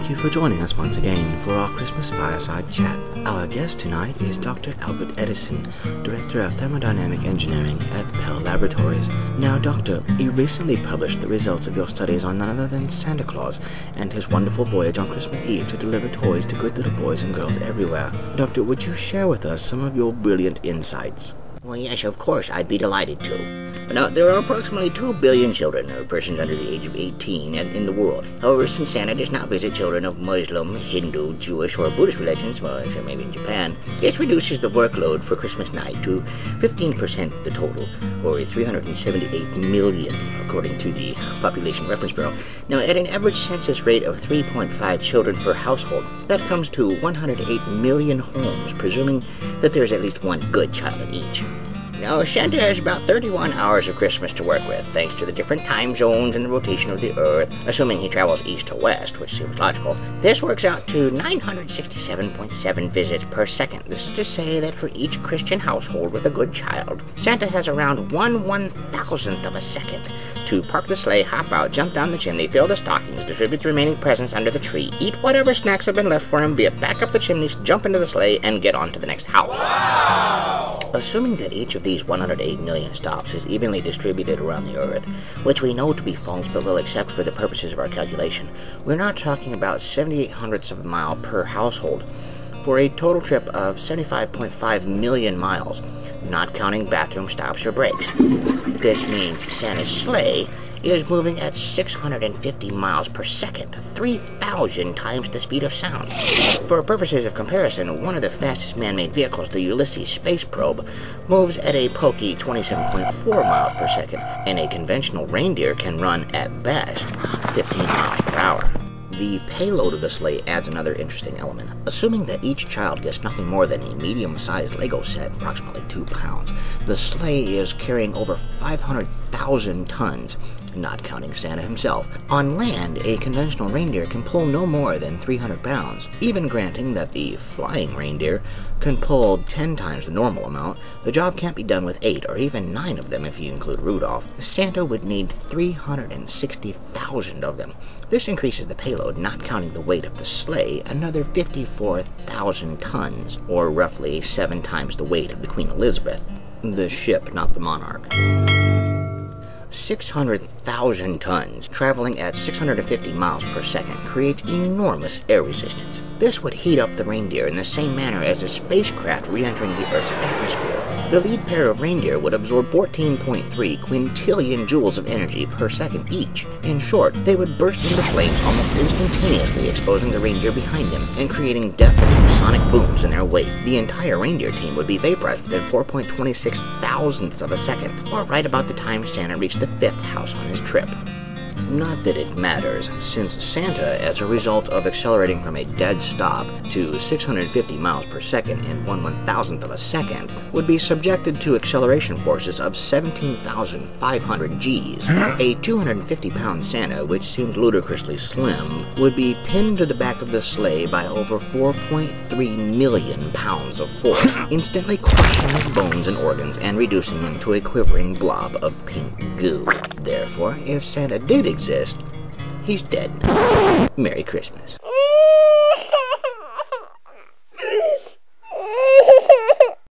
Thank you for joining us once again for our Christmas Fireside Chat. Our guest tonight is Dr. Albert Edison, Director of Thermodynamic Engineering at Bell Laboratories. Now, Doctor, you recently published the results of your studies on none other than Santa Claus and his wonderful voyage on Christmas Eve to deliver toys to good little boys and girls everywhere. Doctor, would you share with us some of your brilliant insights? Well, yes, of course, I'd be delighted to. Now, there are approximately 2 billion children, or persons under the age of 18, in the world. However, since Santa does not visit children of Muslim, Hindu, Jewish, or Buddhist religions, well, except maybe in Japan, this reduces the workload for Christmas night to 15% of the total, or 378 million, according to the Population Reference Bureau. Now, at an average census rate of 3.5 children per household, that comes to 108 million homes, presuming that there's at least one good child in each. Now, Santa has about 31 hours of Christmas to work with, thanks to the different time zones and the rotation of the Earth, assuming he travels east to west, which seems logical. This works out to 967.7 visits per second. This is to say that for each Christian household with a good child, Santa has around 1/1000th of a second to park the sleigh, hop out, jump down the chimney, fill the stockings, distribute the remaining presents under the tree, eat whatever snacks have been left for him, be it back up the chimney, jump into the sleigh, and get on to the next house. Wow! Assuming that each of these 108 million stops is evenly distributed around the Earth, which we know to be false but will accept for the purposes of our calculation, we're not talking about 78/100ths of a mile per household, for a total trip of 75.5 million miles, not counting bathroom stops or breaks. This means Santa's sleigh is moving at 650 miles per second, 3,000 times the speed of sound. For purposes of comparison, one of the fastest man-made vehicles, the Ulysses space probe, moves at a pokey 27.4 miles per second, and a conventional reindeer can run, at best, 15 miles per hour. The payload of the sleigh adds another interesting element. Assuming that each child gets nothing more than a medium-sized Lego set, approximately 2 pounds, the sleigh is carrying over 500,000 tons, not counting Santa himself. On land, a conventional reindeer can pull no more than 300 pounds. Even granting that the flying reindeer can pull 10 times the normal amount, the job can't be done with 8 or even 9 of them if you include Rudolph. Santa would need 360,000 of them. This increases the payload, not counting the weight of the sleigh, another 54,000 tons, or roughly 7 times the weight of the Queen Elizabeth. The ship, not the monarch. 600,000 tons, traveling at 650 miles per second, creates enormous air resistance. This would heat up the reindeer in the same manner as a spacecraft re-entering the Earth's atmosphere. The lead pair of reindeer would absorb 14.3 quintillion joules of energy per second each. In short, they would burst into flames almost instantaneously, exposing the reindeer behind them and creating deafening sonic booms in their wake. The entire reindeer team would be vaporized within 4.26 thousandths of a second, or right about the time Santa reached the 5th house on his trip. Not that it matters, since Santa, as a result of accelerating from a dead stop to 650 miles per second in 1/1000th of a second, would be subjected to acceleration forces of 17,500 Gs. A 250-pound Santa, which seems ludicrously slim, would be pinned to the back of the sleigh by over 4.3 million pounds of force, instantly crushing his bones and organs and reducing him to a quivering blob of pink goo. Therefore, if Santa did exist, he's dead. Merry Christmas.